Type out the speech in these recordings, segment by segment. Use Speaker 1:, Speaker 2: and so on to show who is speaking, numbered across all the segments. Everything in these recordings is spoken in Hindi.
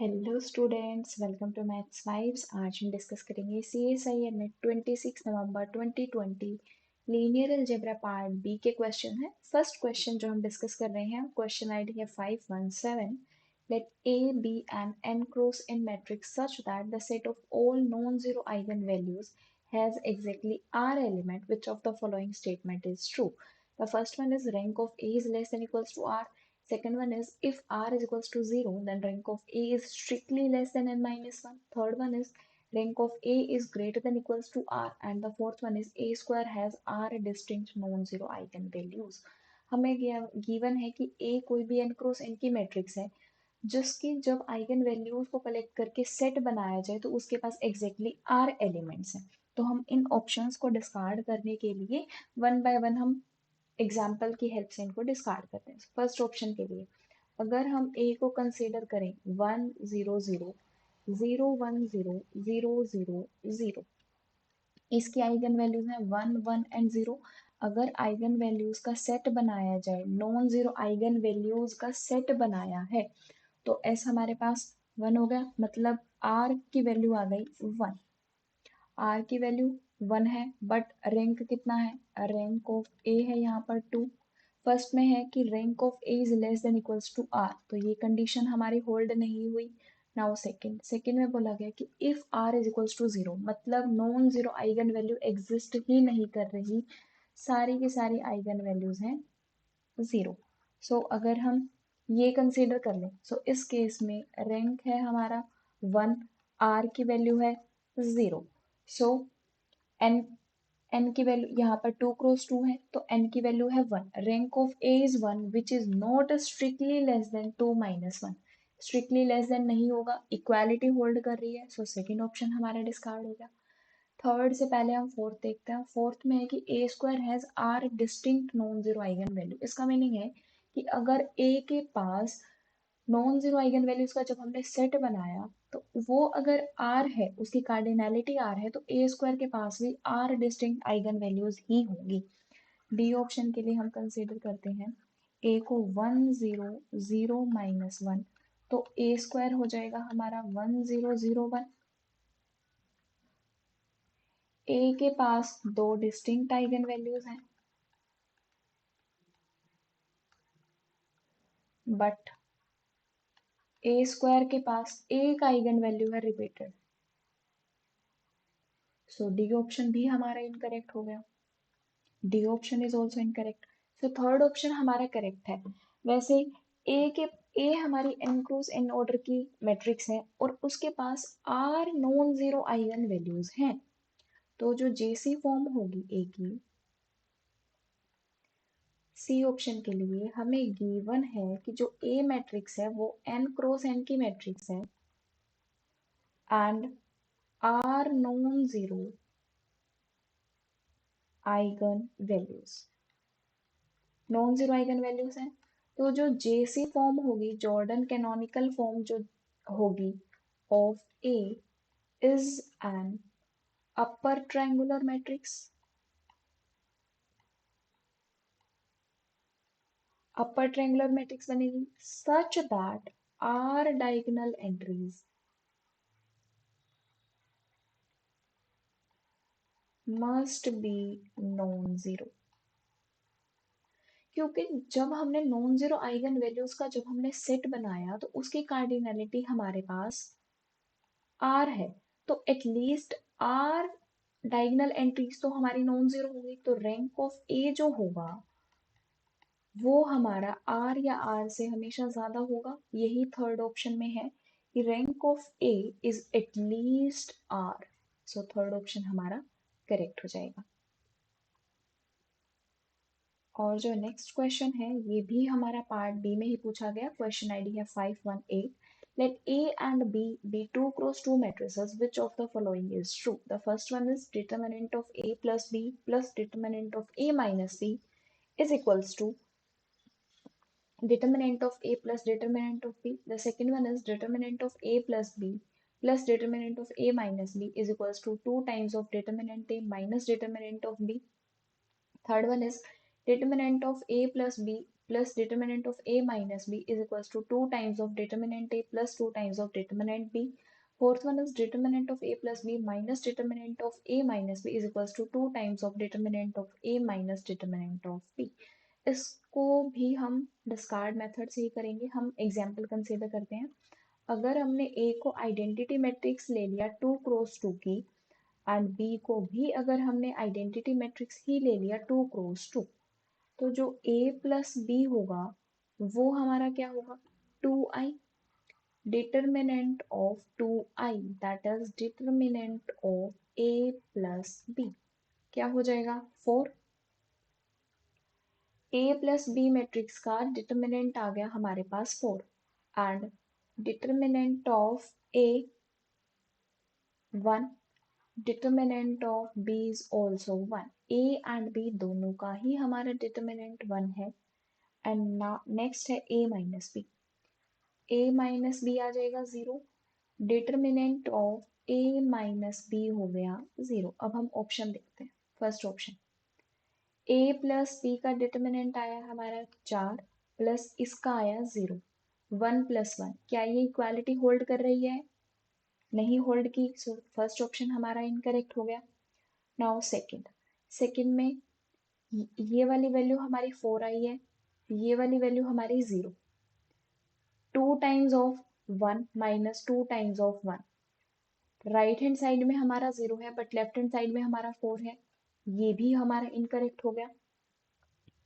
Speaker 1: Hello students, welcome to maths vibes. आज हम डिस्कस करेंगे CSIR में 26 नवंबर 2020 लीनियर अलजेब्रा पार्ट बी के क्वेश्चन है। फर्स्ट क्वेश्चन जो हम डिस्कस कर रहे हैं, क्वेश्चन आईडी है 517। Let A be an n cross n matrix such that the set of all non-zero eigenvalues has exactly R element. Which of the following statement is true? The first one is rank of A is less than equals to R. Second one is if R is equals to 0, then rank of A is strictly less than n minus 1. Third one is rank of A is greater than equals to R. And the fourth one is A square has R distinct non-zero eigenvalues. हमें गिवन है कि A कोई भी n क्रॉस n की मैट्रिक्स है जिसकी जब आइगन वैल्यूज को कलेक्ट करके सेट बनाया जाए तो उसके पास एग्जैक्टली R एलिमेंट्स हैं। तो हम इन ऑप्शंस को डिस्कार्ड करने के लिए वन बाय वन हम एग्जाम्पल की हेल्प से इनको डिस्कार्ड करते हैं। फर्स्ट ऑप्शन के लिए अगर हम ए को कंसीडर करें 1 0 0 0 1 0 0 0, इसकी आइगन वैल्यूज हैं 1 1 एंड 0। अगर आइगन वैल्यूज का सेट बनाया जाए, नॉन जीरो आइगन वैल्यूज का सेट बनाया है, तो एस हमारे पास 1 हो गया, मतलब आर की वैल्यू आ गई 1। आर की वैल्यू 1 है, बट रैंक कितना है? रैंक ऑफ ए है यहाँ पर 2। फर्स्ट में है कि rank of A is less than equals to R, तो ये कंडीशन हमारी होल्ड नहीं हुई। नाउ सेकंड में बोला गया कि if r is equals to 0, मतलब non zero eigenvalue exist ही नहीं कर रही, सारी की सारी आइगन वैल्यूज हैं 0। सो अगर हम ये कंसीडर कर लें, सो इस केस में रैंक है हमारा 1, आर की वैल्यू है 0। सो एन एन की वैल्यू यहाँ पर 2 क्रॉस 2 है, तो एन की वैल्यू है 1। Rank of A is 1 which is not strictly less than 2 minus 1। Strictly less than नहीं होगा, इक्वालिटी होल्ड कर रही है, सो सेकेंड ऑप्शन हमारा डिस्कार्ड हो गया। थर्ड से पहले हम फोर्थ देखते हैं। फोर्थ में है कि A square has r distinct non zero eigenvalue. इसका मीनिंग है कि अगर ए के पास नॉन जीरो आइगन वैल्यूज का जब हमने सेट बनाया, तो वो अगर आर है, उसकी कार्डिनैलिटी आर है, तो ए स्क्वायर के पास भी आर डिस्टिंक्ट आइगन वैल्यूज ही होंगी। डी ऑप्शन के लिए हम कंसीडर करते हैं ए को 1 0 0 माइनस 1, तो ए स्क्वायर हो जाएगा हमारा 1 0 0 1। ए के पास दो डिस्टिंक्ट आइगन वैल्यूज हैं, बट ए स्क्वायर के पास एक आइगन वैल्यू है रिपीटेड, सो डी ऑप्शन भी हमारा इनकरेक्ट हो गया। D option is also incorrect, so third option हमारा करेक्ट है। वैसे ए हमारी एन क्रॉस एन ऑर्डर की मैट्रिक्स है और उसके पास r non zero eigenvalues हैं, तो जो जेसी फॉर्म होगी ए की, सी ऑप्शन के लिए हमें गिवन है कि जो ए मैट्रिक्स है वो एन क्रॉस एन की मैट्रिक्स है and r non zero eigenvalues, non zero eigenvalues हैं। तो जो जेसी फॉर्म होगी, जॉर्डन कैनोनिकल फॉर्म जो होगी of A is an upper triangular matrix. Upper triangular matrix बनेगी such that r diagonal entries must be non zero. क्योंकि जब हमने नॉन जीरो आइगन वैल्यूज का जब हमने सेट बनाया, तो उसकी कार्डिनैलिटी हमारे पास आर है, तो एटलीस्ट आर डायगोनल एंट्रीज तो हमारी नॉन जीरो होगी, तो रैंक ऑफ ए जो होगा वो हमारा आर या आर से हमेशा ज्यादा होगा। यही थर्ड ऑप्शन में है कि rank of A is at least R, so third option हमारा करेक्ट हो जाएगा। और जो नेक्स्ट क्वेश्चन है ये भी हमारा पार्ट बी में ही पूछा गया। क्वेश्चन आईडी है 518। Let A and B be 2 cross 2 matrices. Which of the following is true? The first one is determinant of A plus B plus determinant of A minus B is equals to determinant of A plus determinant of B. The second one is determinant of A plus B plus determinant of A minus B is equals to 2 times of determinant A minus determinant of B. Third one is determinant of A plus B plus determinant of A minus B is equals to 2 times of determinant A plus 2 times of determinant B. Fourth one is determinant of A plus B minus determinant of A minus B is equals to 2 times of determinant of A minus determinant of B. इसको भी हम डिस्कार्ड मेथड से ही करेंगे. हम एग्जाम्पल कंसीडर करते हैं. अगर हमने A को आइडेंटिटी मैट्रिक्स ले लिया 2 क्रॉस 2 की एंड B को भी अगर हमने आइडेंटिटी मैट्रिक्स ही ले लिया 2 क्रॉस 2, तो जो A प्लस बी होगा वो हमारा क्या होगा 2i. Determinant of 2i that is determinant of A plus B क्या हो जाएगा 4. A प्लस बी मैट्रिक्स का डिटर्मिनेंट आ गया हमारे पास 4 and determinant of A 1, determinant of B is also 1. A and B दोनों का ही हमारा डिटर्मिनेंट 1 है. एंड नेक्स्ट है A minus B. A minus B आ जाएगा 0. Determinant of A minus B हो गया 0. अब हम ऑप्शन देखते हैं. First option A plus B का डिटर्मिनेंट आया हमारा 4 प्लस इसका आया 0. 1 प्लस 1 क्या ये इक्वालिटी होल्ड कर रही है? नहीं होल्ड की. सो फर्स्ट ऑप्शन हमारा इनकरेक्ट हो गया. नाउ सेकंड में ये वाली वैल्यू हमारी 4 आई है, ये वाली वैल्यू हमारी 0. 2 times of 1 minus 2 times of 1. Right hand side में हमारा 0 है बट लेफ्ट हैंड साइड में हमारा 4 है. ये भी हमारा इनकरेक्ट हो गया.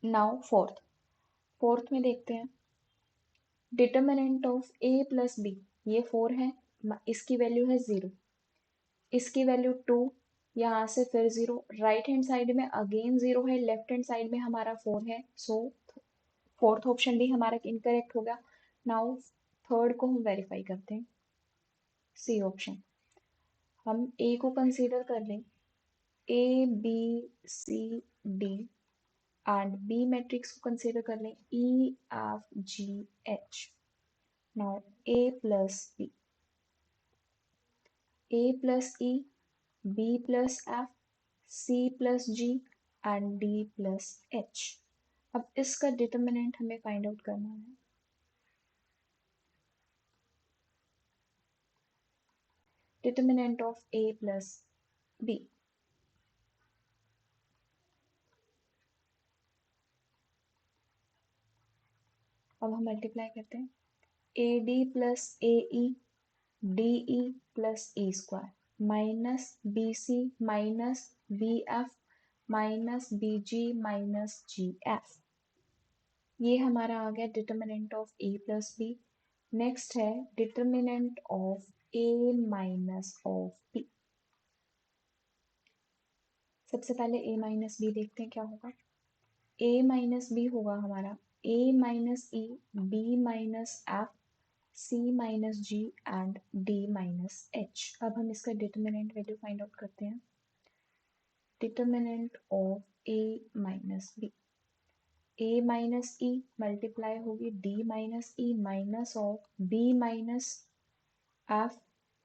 Speaker 1: नाउ फोर्थ में देखते हैं. Determinant of A plus B ये 4 है, इसकी वैल्यू है 0, इसकी वैल्यू 2, यहाँ से फिर 0. राइट हैंड साइड में अगेन 0 है, लेफ्ट हैंड साइड में हमारा 4 है. सो फोर्थ ऑप्शन भी हमारा इनकरेक्ट हो गया. नाउ थर्ड को हम वेरीफाई करते हैं. C option. हम A को कंसीडर कर लें. A B C D and B matrix को कंसीडर कर लें E F G H. Now A plus B, A plus E, B plus F, C plus G and D plus H. अब इसका डिटर्मिनेंट हमें फाइंड आउट करना है. Determinant of A plus B. अब हम मल्टीप्लाई करते हैं. AD plus AE DE plus E square minus BC minus BF minus BG minus GF. ये हमारा आ गया determinant of A plus B. Next है determinant of A minus of B. सबसे पहले A माइनस बी देखते हैं क्या होगा. A माइनस बी होगा हमारा A minus E B minus F C minus G and D minus H. अब हम इसका डिटर्मिनेंट वैल्यू फाइंड आउट करते हैं. Determinant of A minus B. A minus E multiply होगी D minus E minus of B minus F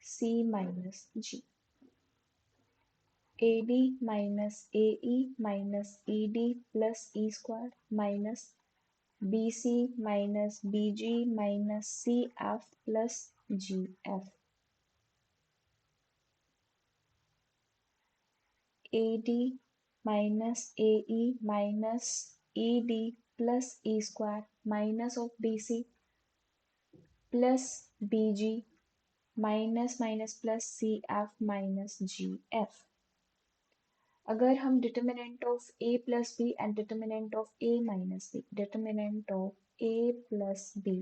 Speaker 1: C minus G. AD minus AE minus ED plus E square minus BC minus BG minus CF plus GF. AD minus AE minus ED plus E square minus of BC plus BG minus minus plus CF minus GF. अगर हम determinant of A plus B and determinant of A minus B, determinant of A plus B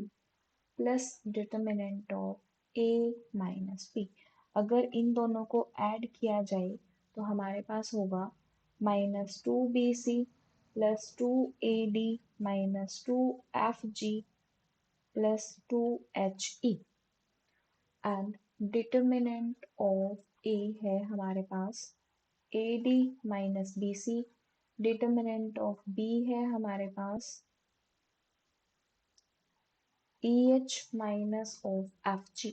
Speaker 1: plus determinant of A minus B, अगर इन दोनों को ऐड किया जाए तो हमारे पास होगा minus 2BC plus 2AD minus 2FG plus 2HE. And determinant of A है हमारे पास AD minus BC. Determinant of B है हमारे पास EH माइनस ऑफ FG.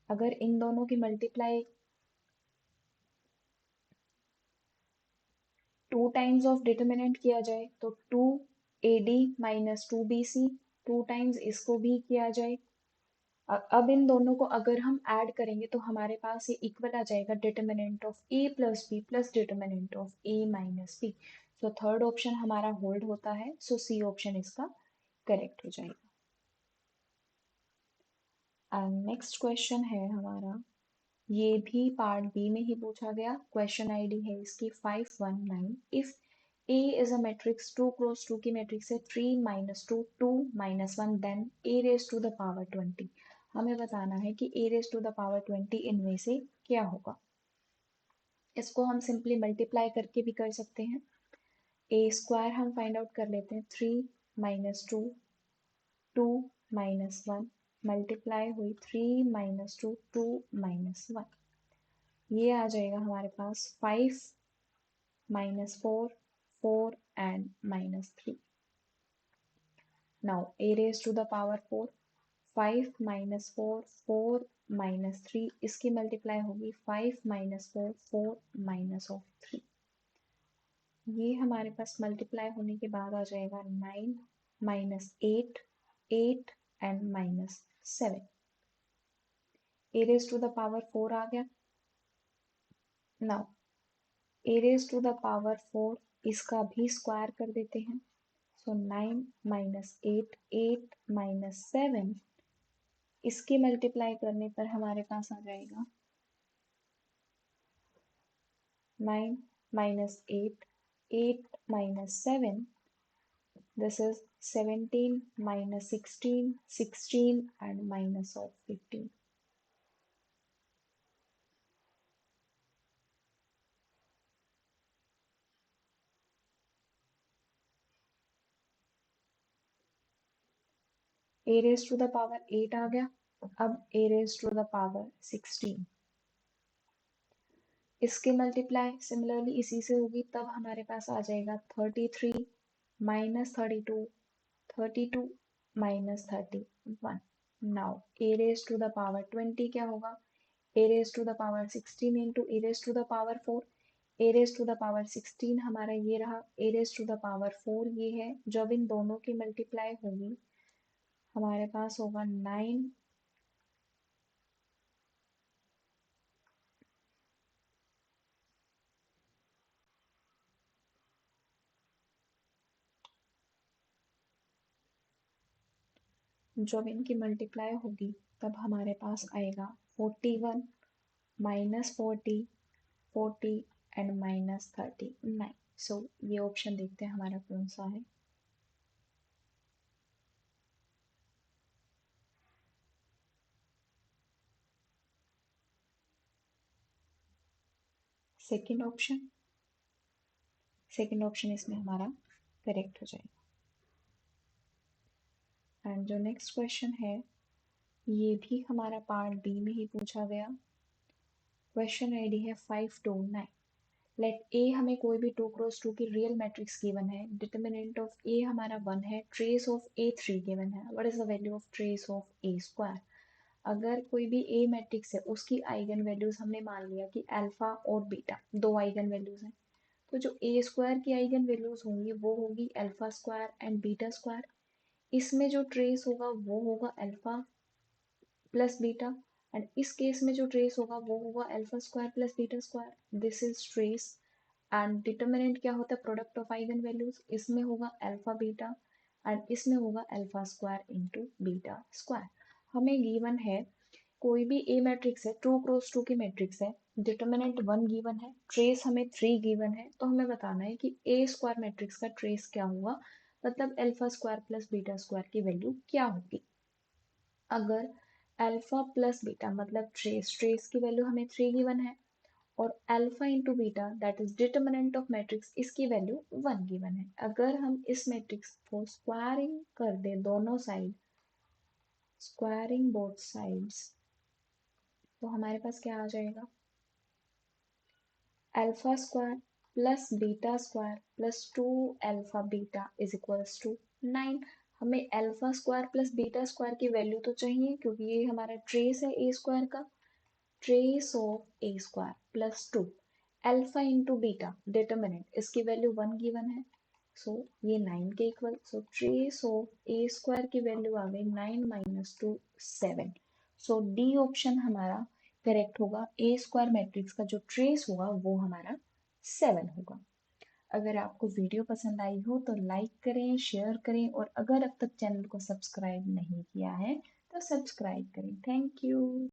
Speaker 1: अगर इन दोनों की मल्टीप्लाई 2 टाइम्स ऑफ डिटर्मिनेंट किया जाए तो 2 AD माइनस 2BC, 2 टाइम्स इसको भी किया जाए। अब इन दोनों को अगर हम ऐड करेंगे तो हमारे पास ये इक्वल आ जाएगा determinant of A plus B plus determinant of A minus B. So third option हमारा होल्ड होता है, सो सी ऑप्शन इसका करेक्ट हो जाएगा। एंड नेक्स्ट क्वेश्चन है हमारा, ये भी पार्ट बी में ही पूछा गया। क्वेश्चन आईडी है इसकी 519। If A is a matrix 2 cross 2 की मैट्रिक्स है 3 minus 2 2 minus 1 then A raise to the power 20। हमें बताना है कि A raise to the power 20 इनमें से क्या होगा। इसको हम सिंपली मल्टीप्लाई करके भी कर सकते हैं। A स्क्वायर हम फाइंड आउट कर लेते हैं, 3 माइनस 2 2 माइनस 1 मल्टीप्लाई हुई 3 माइनस 2 2 माइनस 1, ये आ जाएगा हमारे पास 5 minus 4 4 and minus 3। Now A raise to the power 4, 5 minus 4 4 minus 3, इसकी मल्टीप्लाई होगी 5 माइनस 4 4 माइनस ऑफ 3। ये हमारे पास मल्टीप्लाई होने के बाद आ जाएगा 9 minus 8 8 and minus 7। A raise to the power 4 आ गया। Now A raise to the power 4 इसका भी स्क्वायर कर देते हैं। सो 9 माइनस 8 8 माइनस 7, इसकी मल्टीप्लाई करने पर हमारे पास आ जाएगा 9 minus 8 8 minus 7, this is 17 minus 16 16 and minus of 15। A raise to the power 8 आ गया। अब A raise to the power 16, इसकी मल्टीप्लाई सिमिलरली इसी से होगी, तब हमारे पास आ जाएगा 33 minus 32 32 minus 31। Now A raise to the power 20 क्या होगा, A raise to the power 16 into A raise to the power 4। A raise to the power 16 हमारा ये रहा, A raise to the power 4 ये है। जब इन दोनों की मल्टीप्लाई होगी हमारे पास होगा 9 जब इनकी मल्टीप्लाई होगी तब हमारे पास आएगा 41 माइनस 40 40 एंड माइनस 39। सो ये ऑप्शन देखते हैं हमारा कौन सा है। सेकेंड ऑप्शन, सेकेंड ऑप्शन इसमें हमारा करेक्ट हो जाएगा। एंड जो नेक्स्ट क्वेश्चन है ये भी हमारा पार्ट बी में ही पूछा गया। क्वेश्चन आईडी है 529। लेट ए हमें कोई भी 2 क्रॉस 2 की रियल मैट्रिक्स गिवन है, डिटर्मिनेंट ऑफ ए हमारा 1 है, ट्रेस ऑफ ए 3 गिवन है, what is the value of trace of A square. अगर कोई भी ए मैट्रिक्स है उसकी आइगन वैल्यूज हमने मान लिया कि अल्फा और बीटा दो आइगन वैल्यूज हैं, तो जो ए स्क्वायर की आइगन वैल्यूज होंगी वो होगी alpha square and beta square. इसमें जो ट्रेस होगा वो होगा अल्फा प्लस बीटा, एंड इस केस में जो ट्रेस होगा वो होगा alpha square plus beta square. This is trace. And determinant क्या होता है, प्रोडक्ट ऑफ आइगन वैल्यूज। इसमें होगा अल्फा बीटा एंड इसमें होगा alpha square into beta square. हमें गिवन है कोई भी ए मैट्रिक्स है, 2 क्रॉस 2 की मैट्रिक्स है, डिटर्मिनेंट 1 गिवन है, ट्रेस हमें 3 गिवन है, तो हमें बताना है कि ए स्क्वायर मैट्रिक्स का ट्रेस क्या होगा, मतलब alpha square plus beta square की वैल्यू क्या होगी। अगर अल्फा प्लस बीटा मतलब ट्रेस, ट्रेस की वैल्यू हमें 3 गिवन है, और alpha into beta that is determinant of matrix, इसकी वैल्यू 1 गिवन है। अगर हम इस मैट्रिक्स को स्क्वायरिंग कर दे दोनों साइड, स्क्वायरिंग बोथ साइड्स, तो हमारे पास क्या आ जाएगा, alpha square plus beta square plus 2 alpha beta is equals to 9। हमें alpha square plus beta square की वैल्यू तो चाहिए क्योंकि ये हमारा ट्रेस है ए स्क्वायर का। Trace of A square plus 2 alpha into beta determinant, इसकी वैल्यू 1 गिवन है, सो ये 9 के equal, so trace of A square की वैल्यू आ गई 9 माइनस 2 7। सो डी ऑप्शन हमारा करेक्ट होगा, ए स्क्वायर मैट्रिक्स का जो ट्रेस होगा वो हमारा 7 होगा। अगर आपको वीडियो पसंद आई हो तो लाइक करें, शेयर करें, और अगर अब तक चैनल को सब्सक्राइब नहीं किया है तो सब्सक्राइब करें। Thank you.